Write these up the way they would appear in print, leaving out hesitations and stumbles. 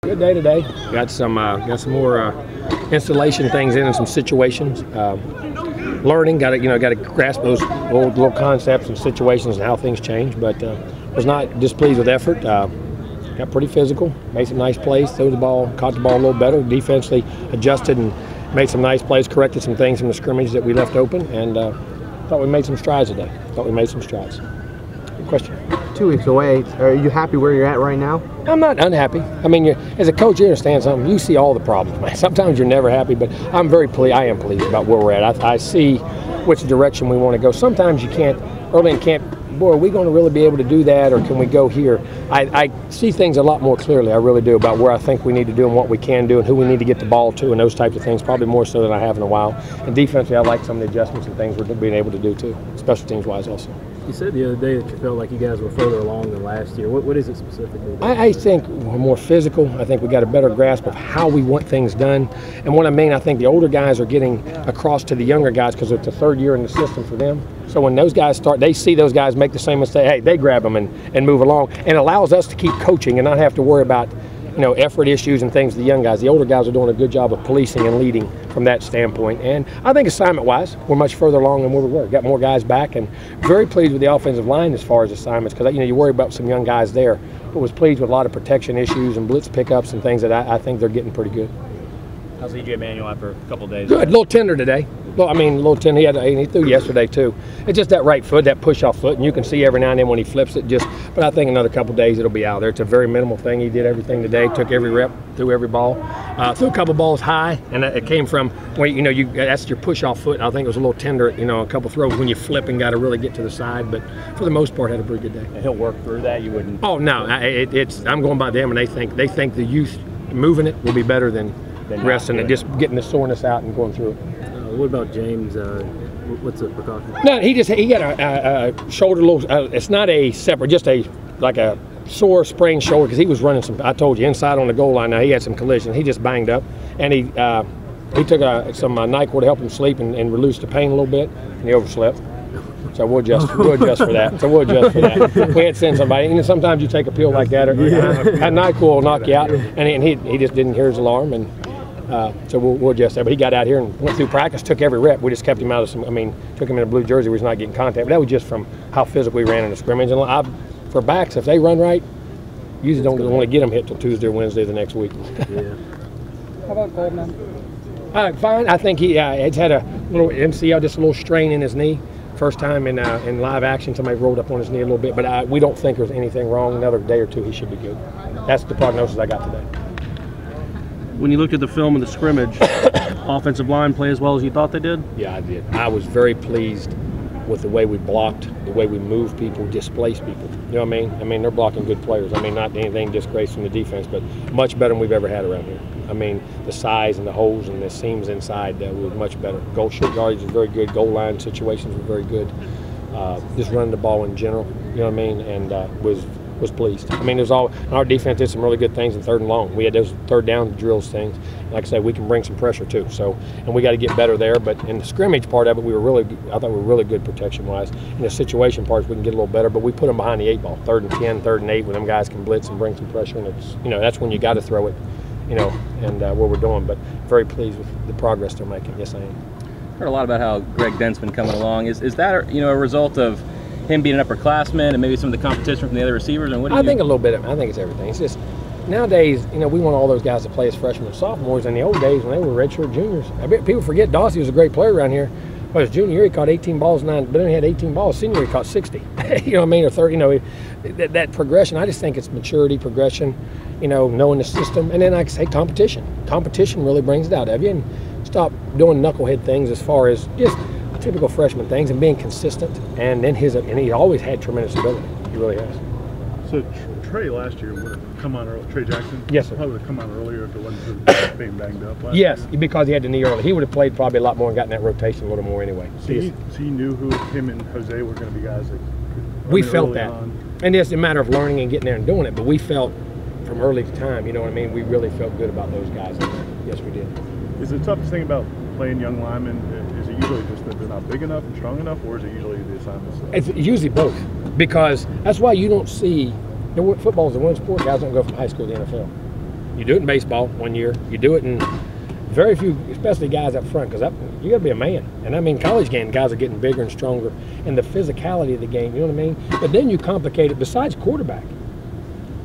Good day today. Got some more installation things in and some situations. Learning, got to grasp those old little concepts and situations and how things change. But was not displeased with effort. Got pretty physical. Made some nice plays. Threw the ball, caught the ball a little better. Defensively adjusted and made some nice plays. Corrected some things from the scrimmage that we left open, and thought we made some strides today. Good question. 2 weeks away. Are you happy where you're at right now? I'm not unhappy. I mean, as a coach, you understand something. You see all the problems, man. Sometimes you're never happy, but I'm very pleased. I am pleased about where we're at. I see which direction we want to go. Sometimes you can't, early in camp, boy, are we going to really be able to do that, or can we go here? I see things a lot more clearly, I really do, about where I think we need to do and what we can do and who we need to get the ball to and those types of things, probably more so than I have in a while. And defensively, I like some of the adjustments and things we're being able to do too, special teams-wise also. You said the other day that you felt like you guys were further along than last year. What is it specifically? I think we're more physical. I think we got a better grasp of how we want things done. And what I mean, I think the older guys are getting across to the younger guys because it's the third year in the system for them. So when those guys start, they see those guys make the same mistake. Hey, they grab them and move along. And it allows us to keep coaching and not have to worry about, effort issues and things. The young guys, the older guys are doing a good job of policing and leading from that standpoint. And I think assignment-wise, we're much further along than where we were. Got more guys back, and very pleased with the offensive line as far as assignments, because you worry about some young guys there. But was pleased with a lot of protection issues and blitz pickups and things that I think they're getting pretty good. How's E.J. Manuel after a couple of days? Good, a little tender today. Well, I mean, a little tender. He threw yesterday too. It's just that right foot, that push-off foot, and you can see every now and then when he flips it. But I think another couple of days it'll be out there. It's a very minimal thing. He did everything today. Took every rep, threw every ball, threw a couple balls high, and it came from when that's your push-off foot. I think it was a little tender. A couple throws when you flip and got to really get to the side. But for the most part, had a pretty good day. And he'll work through that. You wouldn't. Oh no, I'm going by them, and they think the youth moving it will be better than resting and just getting the soreness out and going through it. What about James? What's the precaution? No, he got a shoulder little. It's not a separate, just like a sore sprained shoulder, because he was running some. I told you, inside on the goal line. Now he had some collision. He just banged up, and he took some NyQuil to help him sleep and release the pain a little bit, and he overslept. So we'll adjust for that. We had to send somebody. And sometimes you take a pill like that, or a NyQuil will knock you out, and he just didn't hear his alarm, and so we'll adjust that. But he got out here and went through practice, took every rep. We just kept him out of took him in a blue jersey where he's not getting contact. But that was just from how physical we ran in the scrimmage. And for backs, if they run right, usually don't want to get them hit till Tuesday or Wednesday the next week. Yeah. How about Goldman? Fine. I think it's had a little MCL, just a little strain in his knee. First time in live action, somebody rolled up on his knee a little bit, but we don't think there's anything wrong. Another day or two, he should be good. That's the prognosis I got today. When you looked at the film of the scrimmage, offensive line play as well as you thought they did? Yeah, I did. I was very pleased with the way we blocked, the way we moved people, displaced people. You know what I mean? I mean, they're blocking good players. I mean, not anything disgraceful in the defense, but much better than we've ever had around here. I mean, the size and the holes and the seams inside was much better. Goal shoot yardage was very good. Goal line situations were very good. Just running the ball in general, you know what I mean? And was pleased. I mean, our defense did some really good things in third and long. We had those third down drills things. Like I said, we can bring some pressure too. So, and we got to get better there. But in the scrimmage part of it, I thought we were really good protection-wise. In the situation parts, we can get a little better. But we put them behind the 8 ball, 3rd and 10, 3rd and 8, when them guys can blitz and bring some pressure. And it's, that's when you got to throw it, and what we're doing. But very pleased with the progress they're making. Yes, I am. Heard a lot about how Greg Dent's been coming along. Is that a result of him being an upperclassman and maybe some of the competition from the other receivers? And I think a little bit of it. I think it's everything. It's just nowadays, we want all those guys to play as freshmen and sophomores. In the old days when they were redshirt juniors, I bet people forget Dawsey was a great player around here. Well, his junior year he caught 18 balls, but then he had 18 balls. Senior year he caught 60. You know what I mean? Or 30. That progression. I just think it's maturity, progression. Knowing the system, and then like I say, competition. Competition really brings it out of you, and stop doing knucklehead things as far as just typical freshman things, and being consistent. And then he always had tremendous ability. He really has. So Trey last year would have come on early. Trey Jackson? Yes, sir. Probably would have come on earlier if it wasn't for being banged up last year. Yes, year. because he had the knee early. He would have played probably a lot more and gotten that rotation a little more anyway. So he knew who him and Jose were going to be guys that could. We felt that. And it's a matter of learning and getting there and doing it, but we felt from early time, you know what I mean? We really felt good about those guys. Yes, we did. Is the toughest thing about playing young linemen, is it usually just that they're not big enough and strong enough, or is it usually the assignments? It's usually both, because that's why you don't see, football is the one sport guys don't go from high school to the NFL. You do it in baseball 1 year. You do it in very few, especially guys up front, because you got to be a man. And I mean, college game guys are getting bigger and stronger, and the physicality of the game. You know what I mean? But then you complicate it. Besides quarterback,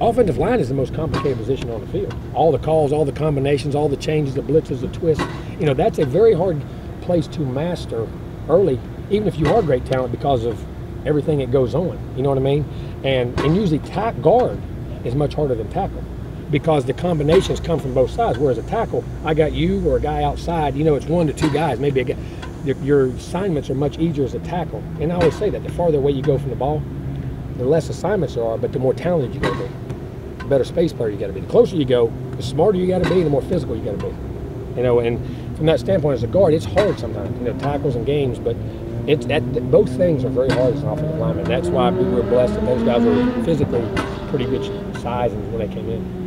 offensive line is the most complicated position on the field. All the calls, all the combinations, all the changes, the blitzes, the twists. You know, that's a very hard place to master early, even if you are great talent, because of everything that goes on. You know what I mean? And usually guard is much harder than tackle, because the combinations come from both sides. Whereas a tackle, I got you or a guy outside, you know, it's 1 to 2 guys, maybe a guy. Your assignments are much easier as a tackle. And I always say that the farther away you go from the ball, the less assignments there are, but the more talented you got to be. The better space player you got to be. The closer you go, the smarter you got to be, and the more physical you got to be. You know, and from that standpoint, as a guard, it's hard sometimes. You know, tackles and games, but it's both things are very hard as an offensive lineman. That's why we were blessed that those guys were physically pretty good size when they came in.